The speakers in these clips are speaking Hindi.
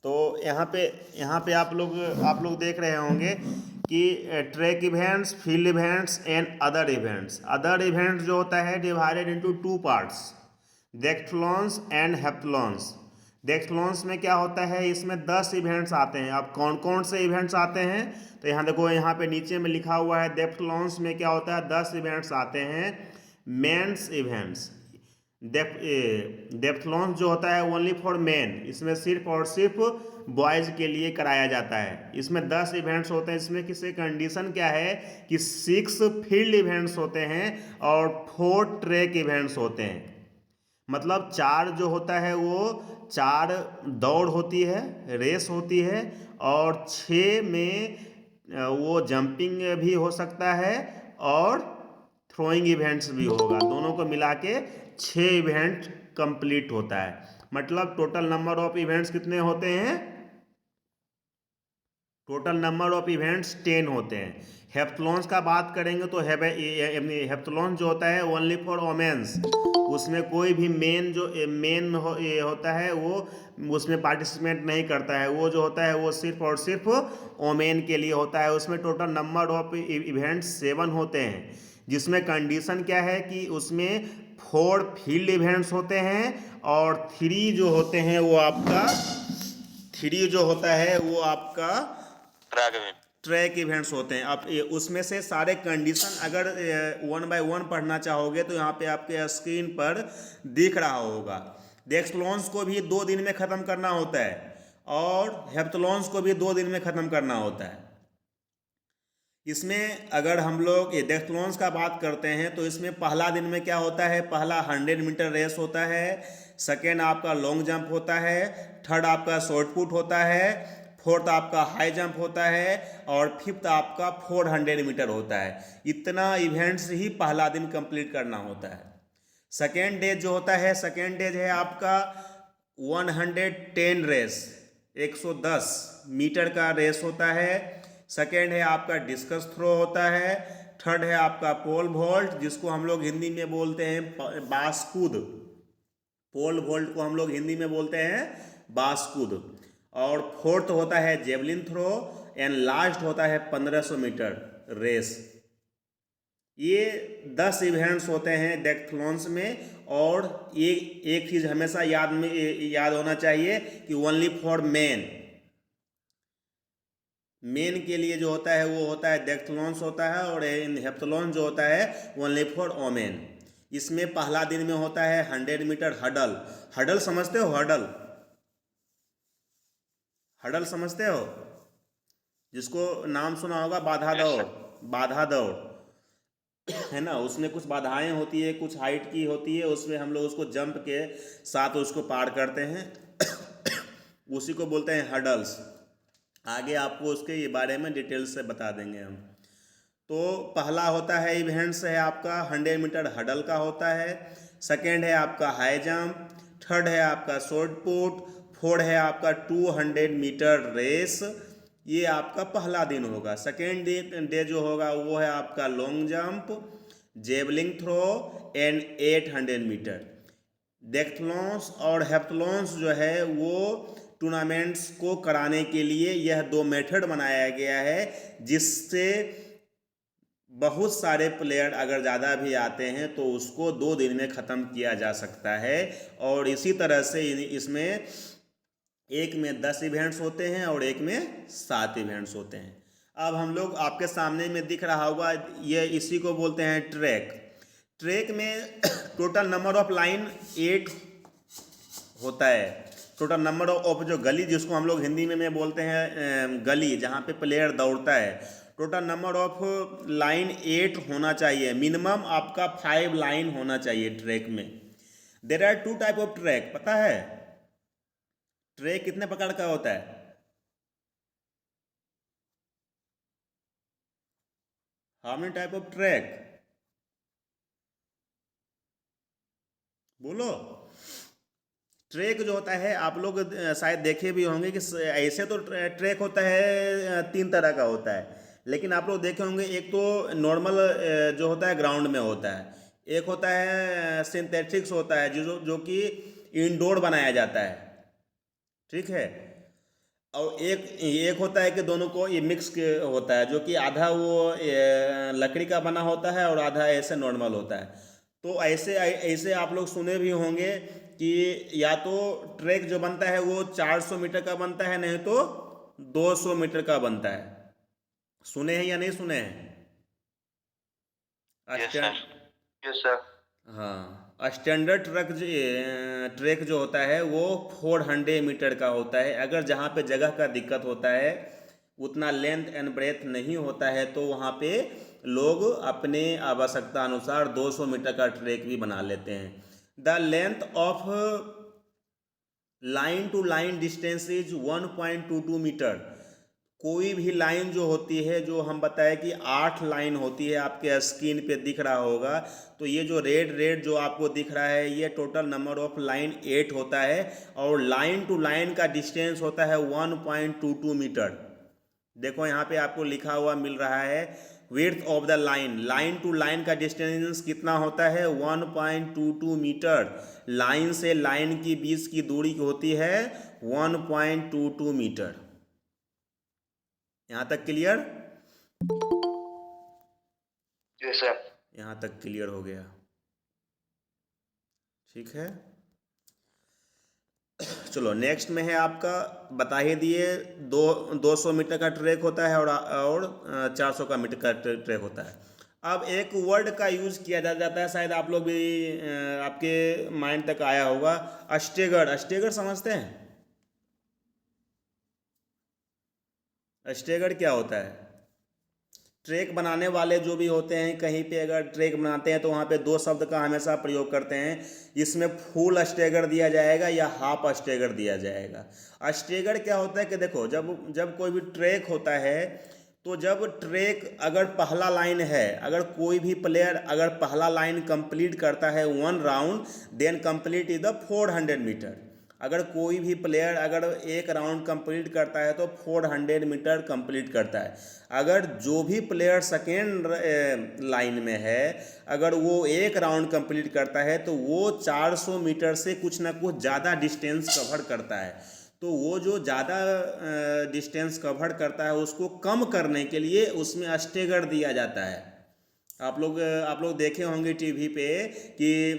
तो यहाँ पे आप लोग देख रहे होंगे कि track events, field events and other events जो होता है divided into two parts, decathlons and heptathlons. Decathlons में क्या होता है, इसमें 10 इवेंट्स आते हैं। अब कौन कौन से इवेंट्स आते हैं, तो यहाँ देखो, यहाँ पे नीचे में लिखा हुआ है डेक्थलॉन्स में क्या होता है, 10 इवेंट्स आते हैं। मेंस इवेंट्स, डेप्थलॉन्स जो होता है ओनली फॉर मेन, इसमें सिर्फ और सिर्फ बॉयज़ के लिए कराया जाता है। इसमें 10 इवेंट्स होते हैं। इसमें किसी कंडीशन क्या है कि 6 फील्ड इवेंट्स होते हैं और 4 ट्रैक इवेंट्स होते हैं। मतलब 4 जो होता है वो 4 दौड़ होती है, रेस होती है, और 6 में वो जंपिंग भी हो सकता है और थ्रोइंग इवेंट्स भी होगा। दोनों को मिला के 6 इवेंट कंप्लीट होता है। मतलब टोटल नंबर ऑफ इवेंट्स कितने होते हैं, टोटल नंबर ऑफ इवेंट्स 10 होते हैं। हेप्थलॉन्स का बात करेंगे तो हेप्थलॉन्स जो होता है ओनली फॉर वोमेन्स, उसमें कोई भी मेन होता है वो उसमें पार्टिसिपेट नहीं करता है। वो जो होता है वो सिर्फ और सिर्फ वोमेन के लिए होता है। उसमें टोटल नंबर ऑफ इवेंट्स 7 होते हैं, जिसमें कंडीशन क्या है कि उसमें 4 फील्ड इवेंट्स होते हैं और 3 जो होते हैं वो आपका 3 जो होता है वो आपका ट्रैक इवेंट्स होते हैं। अब उसमें से सारे कंडीशन अगर 1 बाय 1 पढ़ना चाहोगे तो यहाँ पे आपके स्क्रीन पर दिख रहा होगा। डेक्थलॉन्स को भी 2 दिन में ख़त्म करना होता है और हेप्थलॉन्स को भी 2 दिन में ख़त्म करना होता है। इसमें अगर हम लोग ये डेक्थलॉन्स का बात करते हैं तो इसमें पहला दिन में क्या होता है, पहला 100 मीटर रेस होता है, सेकेंड आपका लॉन्ग जंप होता है, थर्ड आपका शॉर्ट पुट होता है, फोर्थ आपका हाई जंप होता है और फिफ्थ आपका 400 मीटर होता है। इतना इवेंट्स ही पहला दिन कंप्लीट करना होता है। सेकेंड डे जो होता है, सेकेंड डे है आपका 110 रेस, 110 मीटर का रेस होता है। सेकेंड है आपका डिस्कस थ्रो होता है। थर्ड है आपका पोल वॉल्ट, जिसको हम लोग हिंदी में बोलते हैं बांसकूद। पोल वॉल्ट को हम लोग हिंदी में बोलते हैं बांसकूद। और फोर्थ होता है जेवलिन थ्रो एंड लास्ट होता है 1500 मीटर रेस। ये 10 इवेंट्स होते हैं डेक्थलॉन्स में। और एक चीज़ हमेशा याद होना चाहिए कि ओनली फॉर मेन के लिए जो होता है वो होता है डेक्थलॉन्स होता है, और हेप्थलॉन जो होता है ओनली फॉर वोमेन। इसमें पहला दिन में होता है 100 मीटर हडल। हडल समझते हो, हडल समझते हो, जिसको नाम सुना होगा बाधा दौड़ है ना। उसमें कुछ बाधाएं होती है, कुछ हाइट की होती है, उसमें हम लोग उसको जंप के साथ उसको पार करते हैं उसी को बोलते हैं हडल्स। आगे आपको उसके ये बारे में डिटेल्स से बता देंगे हम। तो पहला होता है इवेंट्स है आपका 100 मीटर हडल का होता है। सेकेंड है आपका हाई जंप। थर्ड है आपका शॉर्ट पुट। फोर्थ है आपका 200 मीटर रेस। ये आपका पहला दिन होगा। सेकेंड डे जो होगा वो है आपका long jump, javelin throw and 800 metre. Decathlons और हेप्थलॉन्स जो है वो टूर्नामेंट्स को कराने के लिए यह 2 मेथड बनाया गया है, जिससे बहुत सारे प्लेयर अगर ज़्यादा भी आते हैं तो उसको 2 दिन में ख़त्म किया जा सकता है। और इसी तरह से इसमें एक में 10 इवेंट्स होते हैं और एक में 7 इवेंट्स होते हैं। अब हम लोग आपके सामने में दिख रहा होगा, ये इसी को बोलते हैं ट्रैक। ट्रैक में टोटल नंबर ऑफ लाइन 8 होता है। टोटल नंबर ऑफ जो गली, जिसको हम लोग हिंदी में बोलते हैं गली, जहाँ पे प्लेयर दौड़ता है, टोटल नंबर ऑफ लाइन 8 होना चाहिए। मिनिमम आपका 5 लाइन होना चाहिए ट्रैक में। There are 2 type of track, पता है ट्रैक कितने प्रकार का होता है? How many type of track, बोलो। ट्रैक जो होता है आप लोग शायद देखे भी होंगे कि ऐसे तो ट्रैक होता है 3 तरह का होता है। लेकिन आप लोग देखे होंगे, एक तो नॉर्मल जो होता है ग्राउंड में होता है, एक होता है सिंथेटिक्स होता है जो कि इंडोर बनाया जाता है, ठीक है। और एक एक होता है कि दोनों को ये मिक्स होता है, जो कि आधा वो लकड़ी का बना होता है और आधा ऐसे नॉर्मल होता है। तो ऐसे ऐसे आप लोग सुने भी होंगे कि या तो ट्रैक जो बनता है वो 400 मीटर का बनता है, नहीं तो 200 मीटर का बनता है। सुने हैं या नहीं सुने हैं? Yes stand sir. Yes sir. हाँ, स्टैंडर्ड ट्रैक जो होता है वो 400 मीटर का होता है। अगर जहाँ पे जगह का दिक्कत होता है, उतना लेंथ एंड ब्रेथ नहीं होता है, तो वहाँ पे लोग अपने आवश्यकता अनुसार 200 मीटर का ट्रैक भी बना लेते हैं। The length of line to line distance is 1.22 metre. कोई भी लाइन जो होती है, जो हम बताए कि 8 लाइन होती है, आपके स्क्रीन पे दिख रहा होगा, तो ये जो रेड रेड जो आपको दिख रहा है, ये टोटल नंबर ऑफ लाइन 8 होता है। और लाइन टू लाइन का डिस्टेंस होता है 1.22 मीटर। देखो यहाँ पे आपको लिखा हुआ मिल रहा है, width of the line, line to line का डिस्टेंस कितना होता है? 1.22 मीटर। लाइन से लाइन की बीच की दूरी होती है 1.22 मीटर। यहाँ तक क्लियर? Yes sir. यहाँ तक क्लियर हो गया? ठीक है, चलो नेक्स्ट में है आपका, बता ही दिए, 200 मीटर का ट्रैक होता है और 400 का मीटर का ट्रैक होता है। अब एक वर्ड का यूज किया जाता है, शायद आप लोग भी आपके माइंड तक आया होगा, अस्टेगड़। अस्टेगड़ समझते हैं? अस्टेगड़ क्या होता है? ट्रैक बनाने वाले जो भी होते हैं, कहीं पे अगर ट्रैक बनाते हैं तो वहाँ पे 2 शब्द का हमेशा प्रयोग करते हैं। इसमें फुल अस्टेगर दिया जाएगा या हाफ अस्टेगर दिया जाएगा। अस्टेगर क्या होता है कि देखो, जब जब कोई भी ट्रैक होता है, तो जब ट्रैक अगर पहला लाइन है, अगर कोई भी प्लेयर अगर पहला लाइन कंप्लीट करता है 1 round, then complete is the 400 metre. अगर कोई भी प्लेयर अगर एक राउंड कंप्लीट करता है तो 400 मीटर कंप्लीट करता है। अगर जो भी प्लेयर सेकेंड लाइन में है, अगर वो एक राउंड कंप्लीट करता है तो वो 400 मीटर से कुछ ना कुछ ज़्यादा डिस्टेंस कवर करता है। तो वो जो ज़्यादा डिस्टेंस कवर करता है, उसको कम करने के लिए उसमें अस्टेगर दिया जाता है। आप लोग देखे होंगे टीवी पे कि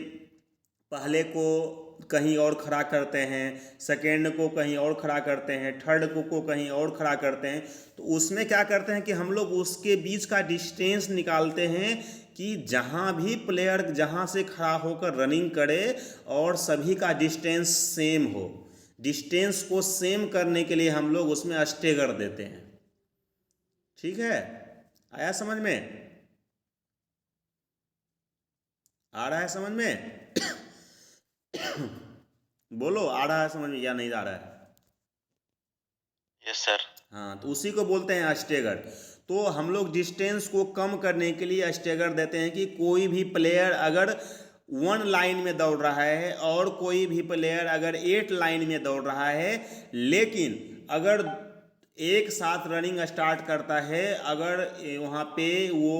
पहले को कहीं और खड़ा करते हैं, सेकेंड को कहीं और खड़ा करते हैं, थर्ड को कहीं और खड़ा करते हैं। तो उसमें क्या करते हैं कि हम लोग उसके बीच का डिस्टेंस निकालते हैं कि जहाँ भी प्लेयर जहाँ से खड़ा होकर रनिंग करे और सभी का डिस्टेंस सेम हो। डिस्टेंस को सेम करने के लिए हम लोग उसमें अस्टेगर देते हैं। ठीक है, आया समझ में? आ रहा है समझ में? बोलो, आ रहा है समझ में या नहीं आ रहा है? Yes sir. हाँ, तो उसी को बोलते हैं अस्टेगर। तो हम लोग डिस्टेंस को कम करने के लिए अस्टेगर देते हैं कि कोई भी प्लेयर अगर 1 लाइन में दौड़ रहा है और कोई भी प्लेयर अगर 8 लाइन में दौड़ रहा है, लेकिन अगर एक साथ रनिंग स्टार्ट करता है, अगर वहाँ पे वो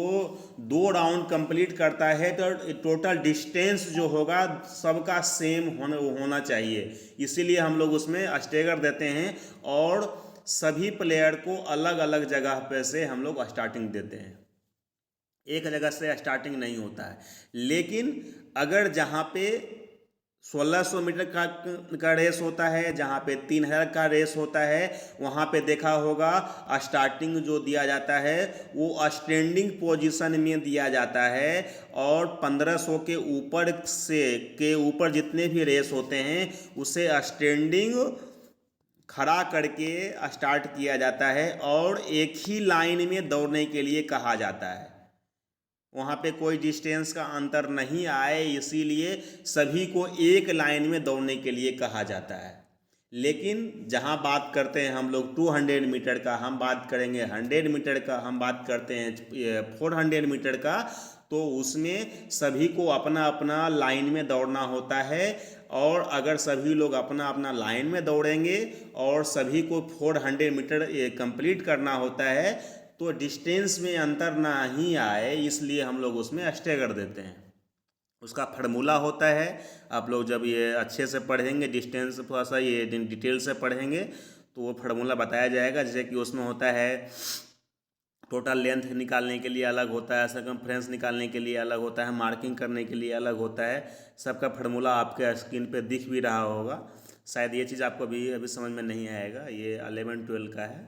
2 राउंड कंप्लीट करता है, तो टोटल डिस्टेंस जो होगा सबका सेम होना चाहिए। इसीलिए हम लोग उसमें अस्टेगर देते हैं और सभी प्लेयर को अलग अलग जगह पे से हम लोग स्टार्टिंग देते हैं। एक जगह से स्टार्टिंग नहीं होता है। लेकिन अगर जहाँ पे 1600 मीटर का रेस होता है, जहाँ पे 3000 का रेस होता है, वहाँ पे देखा होगा स्टार्टिंग जो दिया जाता है वो स्टैंडिंग पोजीशन में दिया जाता है। और 1500 के ऊपर जितने भी रेस होते हैं उसे स्टैंडिंग खड़ा करके स्टार्ट किया जाता है और एक ही लाइन में दौड़ने के लिए कहा जाता है। वहाँ पे कोई डिस्टेंस का अंतर नहीं आए, इसीलिए सभी को एक लाइन में दौड़ने के लिए कहा जाता है। लेकिन जहाँ बात करते हैं हम लोग 200 मीटर का, हम बात करेंगे 100 मीटर का, हम बात करते हैं 400 मीटर का, तो उसमें सभी को अपना अपना लाइन में दौड़ना होता है। और अगर सभी लोग अपना अपना लाइन में दौड़ेंगे और सभी को 400 मीटर कंप्लीट करना होता है, तो डिस्टेंस में अंतर ना ही आए, इसलिए हम लोग उसमें अस्टेगर देते हैं। उसका फार्मूला होता है, आप लोग जब ये अच्छे से पढ़ेंगे, डिस्टेंस थोड़ा सा ये डिटेल से पढ़ेंगे, तो वो फार्मूला बताया जाएगा। जैसे कि उसमें होता है टोटल लेंथ निकालने के लिए अलग होता है, सर्कमफ्रेंस निकालने के लिए अलग होता है, मार्किंग करने के लिए अलग होता है। सबका फार्मूला आपके स्क्रीन पे दिख भी रहा होगा। शायद ये चीज़ आपको अभी समझ में नहीं आएगा, ये 11-12 का है।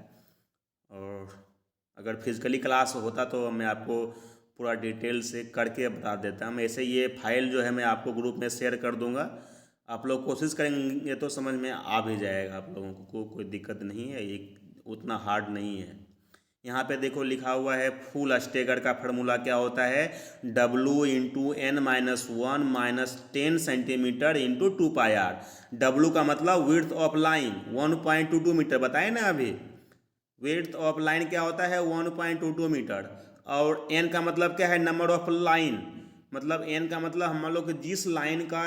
और अगर फिजिकली क्लास होता तो मैं आपको पूरा डिटेल से करके बता देता हूँ। ऐसे ये फाइल जो है मैं आपको ग्रुप में शेयर कर दूँगा। आप लोग कोशिश करेंगे तो समझ में आ भी जाएगा आप लोगों को, कोई दिक्कत नहीं है, ये उतना हार्ड नहीं है। यहाँ पे देखो लिखा हुआ है फुल स्टेगर का फार्मूला क्या होता है, W into n minus 1 minus 10 centimetre into 2πr। W का मतलब विड्थ ऑफ लाइन 1.22 मीटर, बताए ना अभी। विड्थ ऑफ लाइन क्या होता है 1.22 मीटर। और एन का मतलब क्या है, नंबर ऑफ लाइन, मतलब एन का मतलब हम लोग जिस लाइन का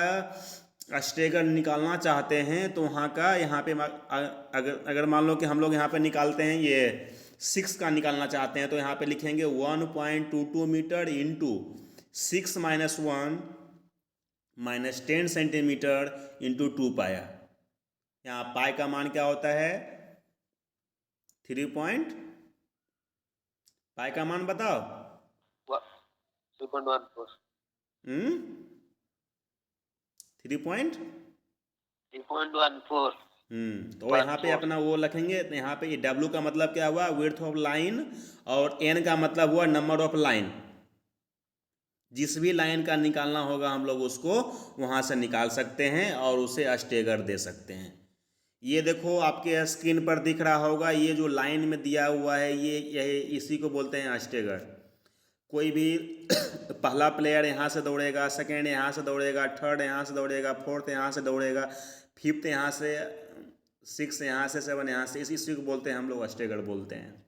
स्टेगर निकालना चाहते हैं तो वहाँ का, यहाँ पे अगर मान लो कि हम लोग यहाँ पे निकालते हैं ये 6 का निकालना चाहते हैं तो यहाँ पे लिखेंगे 1.22 metre into 6 minus 1 minus 10 centimetre into 2π। यहाँ पाई का मान क्या होता है 3 पॉइंट, पाई का मान बताओ 3.14 3.14। तो यहाँ पे अपना वो लिखेंगे। तो यहाँ पे ये W का मतलब क्या हुआ, विड्थ ऑफ लाइन, और N का मतलब हुआ नंबर ऑफ लाइन। जिस भी लाइन का निकालना होगा हम लोग उसको वहाँ से निकाल सकते हैं और उसे स्टेगर दे सकते हैं। ये देखो आपके स्क्रीन पर दिख रहा होगा, ये जो लाइन में दिया हुआ है ये इसी को बोलते हैं स्टेगर। कोई भी पहला प्लेयर यहाँ से दौड़ेगा, सेकेंड यहाँ से दौड़ेगा, थर्ड यहाँ से दौड़ेगा, फोर्थ यहाँ से दौड़ेगा, फिफ्थ यहाँ से, 6 यहाँ से, 7 यहाँ से, इसी को बोलते हैं हम लोग स्टेगर बोलते हैं।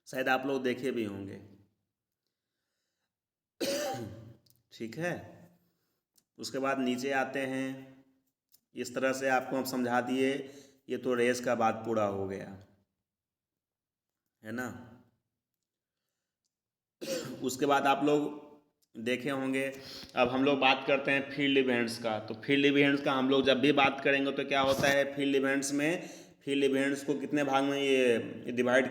शायद आप लोग देखे भी होंगे। ठीक है, उसके बाद नीचे आते हैं। इस तरह से आपको हम समझा दिए। ये तो रेस का बात पूरा हो गया है ना। उसके बाद आप लोग देखे होंगे, अब हम लोग बात करते हैं फील्ड इवेंट्स का। तो फील्ड इवेंट्स का हम लोग जब भी बात करेंगे तो क्या होता है, फील्ड इवेंट्स में, फील्ड इवेंट्स को कितने भाग में ये डिवाइड किया